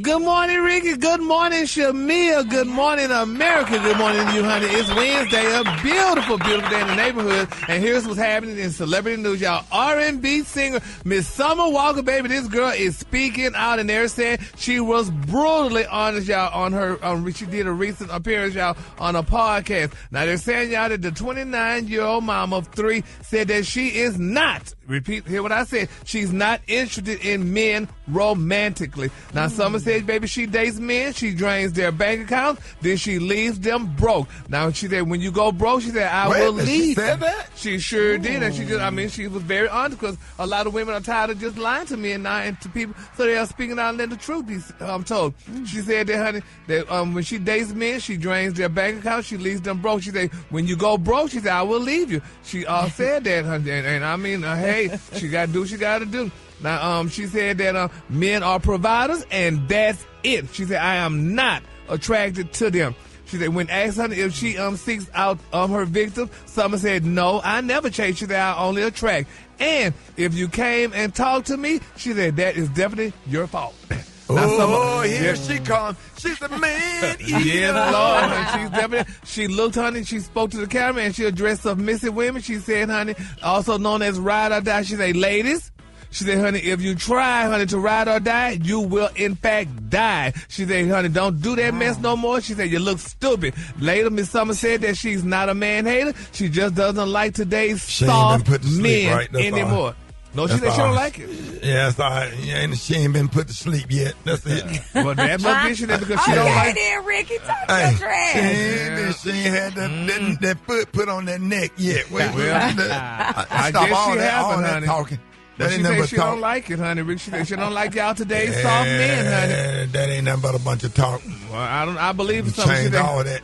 Good morning, Ricky. Good morning, Shamia. Good morning, America. Good morning to you, honey. It's Wednesday, a beautiful, beautiful day in the neighborhood. And here's what's happening in celebrity news, y'all. R&B singer Miss Summer Walker, baby, this girl is speaking out, and they're saying she was brutally honest, y'all, on her. She did a recent appearance, y'all, on a podcast. Now they're saying, y'all, that the 29-year-old mom of 3 said that she is not. Repeat, hear what I said. She's not interested in men romantically. Now, Summer says, baby, she dates men, she drains their bank accounts, then she leaves them broke. Now, she said, when you go broke, she said, I will leave. She said that? She sure did. And she was very honest, because a lot of women are tired of just lying to men now and to people, so they are speaking out and letting the truth be told. She said that, honey, that when she dates men, she drains their bank accounts, she leaves them broke. She said, when you go broke, she said, I will leave you. She said that, honey, and I mean, hey, she got to do what she got to do. Now, she said that men are providers, and that's it. She said, I am not attracted to them. She said, when asked her if she seeks out her victims, Summer said, no, I never chase. She said, I only attract. And if you came and talked to me, she said, that is definitely your fault. Now, here she comes. She's a man. Yes, Lord. Honey. She's definitely. She looked, honey. She spoke to the camera, and she addressed submissive women. She said, honey, also known as ride or die. She said, ladies. She said, honey, if you try, honey, to ride or die, you will, in fact, die. She said, honey, don't do that mess no more. She said, you look stupid. Later, Miss Summer said that she's not a man-hater. She just doesn't like today's soft men anymore. No, she said she don't like it. Yeah, that's all right. Yeah, and she ain't been put to sleep yet. That's it. Well, that must be she because she don't like it. Then, Ricky, talk your trash. She ain't had that foot put on that neck yet. I stop guess all she that, hasn't, all that honey. talking. But she said she don't like it, honey. Rick, she said she don't like y'all today's soft men, honey. That ain't nothing but a bunch of talk. Well, I believe something. Change all that.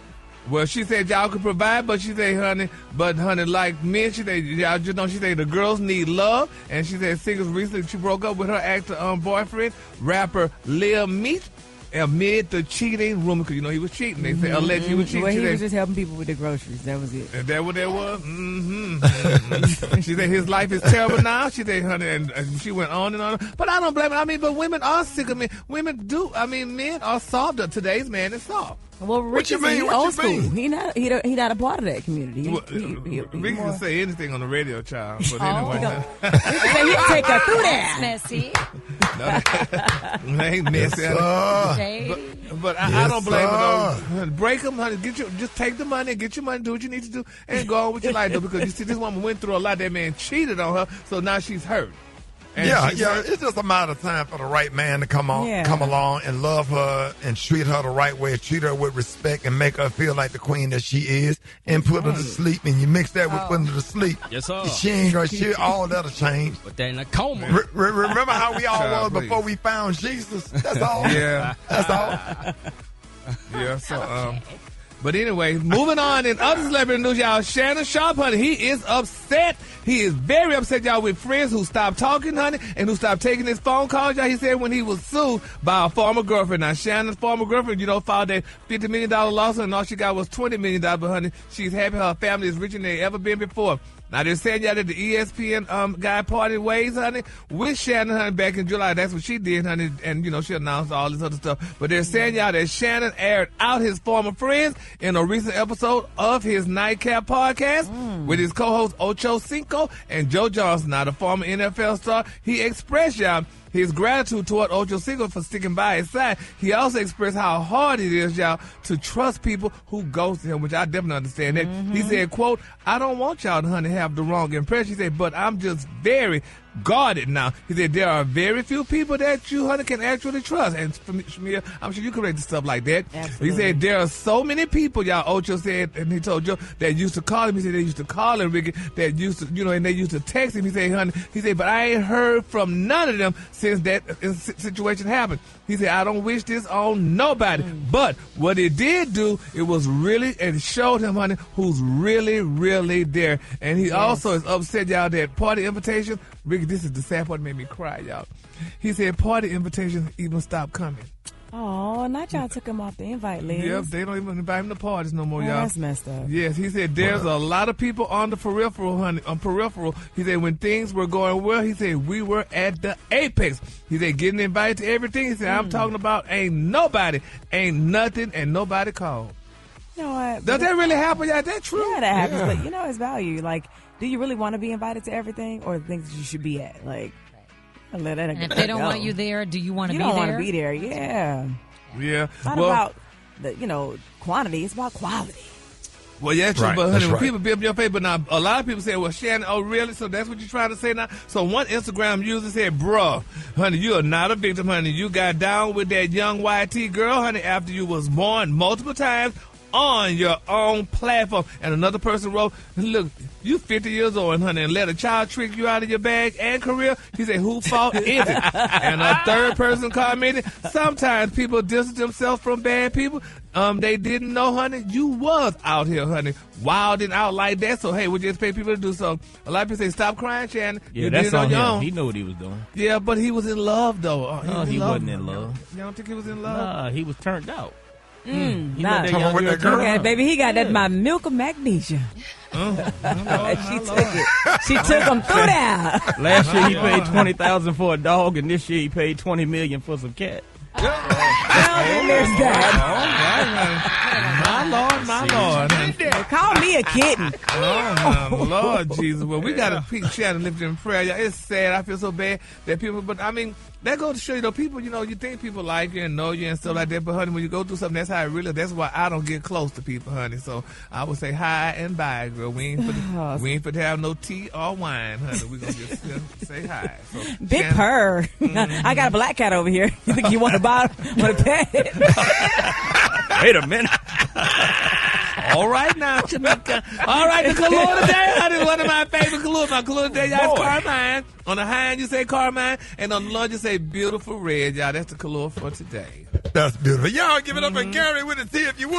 Well, she said y'all could provide, but she said, honey, like men, she said, y'all just know, she said the girls need love. And she said singles recently, she broke up with her actor boyfriend, rapper Lil Meat, amid the cheating rumor, because, you know, he was cheating. They said allegedly he was cheating. Well, he was just helping people with their groceries. That was it. Is that what that was? Mm-hmm. She said his life is terrible now. She said, honey, and she went on and on. But I don't blame her. I mean, but women are sick of men. Women do. I mean, men are soft. Today's man is soft. Well, Ricky, he's old school. He not a part of that community. Ricky can say anything on the radio, child. But anyway, he'll take her through that. Messy. No, ain't messy. But I don't blame her, though. Break them, honey. Just take the money, get your money, do what you need to do, and go on with your life, though. Because you see, this woman went through a lot. That man cheated on her, so now she's hurt. Yeah, it's just a matter of time for the right man to come along and love her and treat her the right way, treat her with respect and make her feel like the queen that she is, and put her to sleep. And you mix that with putting her to sleep. Yes, sir. She ain't gonna all that'll change. But they in a coma. Remember how we all was before we found Jesus? That's all. Yeah. That's all. Yeah, so but anyway, moving on in other celebrity news, y'all. Shannon Sharpe, honey, he is upset. He is very upset, y'all, with friends who stopped talking, honey, and who stopped taking his phone calls, y'all. He said when he was sued by a former girlfriend. Now, Shannon's former girlfriend, filed that $50 million lawsuit, and all she got was $20 million. But, honey, she's happy her family is richer than they ever been before. Now, they're saying, y'all, that the ESPN guy parted ways, honey, with Shannon, honey, back in July. That's what she did, honey, and, she announced all this other stuff. But they're saying, y'all, that Shannon aired out his former friends in a recent episode of his Nightcap podcast with his co-host Ocho Cinco and Joe Johnson. Now, the former NFL star, he expressed, y'all, his gratitude toward Ocho Cinco for sticking by his side. He also expressed how hard it is, y'all, to trust people who ghost him, which I definitely understand that. He said, quote, I don't want y'all to, honey, have the wrong impression. He said, but I'm just very guarded now. He said, there are very few people that you, honey, can actually trust. And for me, Shamia, I'm sure you can read stuff like that. Absolutely. He said, there are so many people, y'all, Ocho said, and he told Joe, that used to call him. He said, they used to call him, Ricky, that used to, and they used to text him. He said, honey, but I ain't heard from none of them since that situation happened. He said, I don't wish this on nobody. But what it did do, it was really, and showed him, honey, who's really, really there. And he also is upset, y'all, that party invitation, Ricky, this is the sad part that made me cry, y'all. He said party invitations even stopped coming. Oh, not y'all took him off the invite list. Yep, they don't even invite him to parties no more, y'all. That's messed up. Yes, he said there's a lot of people on the peripheral, honey. On peripheral, he said when things were going well, he said we were at the apex. He said getting invited to everything. He said I'm talking about ain't nothing, and nobody called. You know what? Does that really happen? Yeah, that's true. Yeah, that happens. But you know, it's value. Like, do you really want to be invited to everything, or the things you should be at? Like, let that and if they don't want you there, do you want to be there? You don't want to be there. Yeah. Yeah. It's not about the quantity. It's about quality. Well, yeah, true. Right, But honey, when right. people be up in your face, but now a lot of people say, "Well, Shannon, oh really? So that's what you're trying to say now?" So one Instagram user said, "Bruh, honey, you are not a victim, honey. You got down with that young YT girl, honey, after you was born multiple times on your own platform." And another person wrote, "Look, you 50 years old, honey, and let a child trick you out of your bag and career." He said, "Whose fault is it?" And a third person commented, "Sometimes people distance themselves from bad people. They didn't know, honey, you was out here, honey, wilding out like that. So, hey, we just pay people to do so." A lot of people say, "Stop crying, Shannon. Yeah, you that's did it on your him. own." He knew what he was doing. Yeah, but he was in love, though. No, he wasn't in love. You don't think he was in love? Nah, he was turned out. He Nah. let that Come on young with girl that girl. turn Yeah, out. baby, he got that my milk of magnesia. She took it. She took him through there. Last year he paid $20,000 for a dog, and this year he paid $20 million for some cat. Well, then there's that. My Lord. Well, call me a kitten. Oh, my Lord Jesus. Well, we got to keep Shannon lifted in prayer. Y'all. It's sad. I feel so bad that people, but I mean, that goes to show you, people, you think people like you and know you and stuff like that, but honey, when you go through something, that's how it really, that's why I don't get close to people, honey. So I would say hi and bye, girl. We ain't for to have no tea or wine, honey. We're going to just say hi. So, Big Shannon, purr. I got a black cat over here. You think you want to pet it? Wait a minute. All right now, Jamaica. All right, the color today, honey, one of my favorite colors. My color today, y'all, is Carmine. On the high end, you say Carmine, and on the low, you say beautiful red, y'all. That's the color for today. That's beautiful. Y'all give it up for Gary with a T if you would.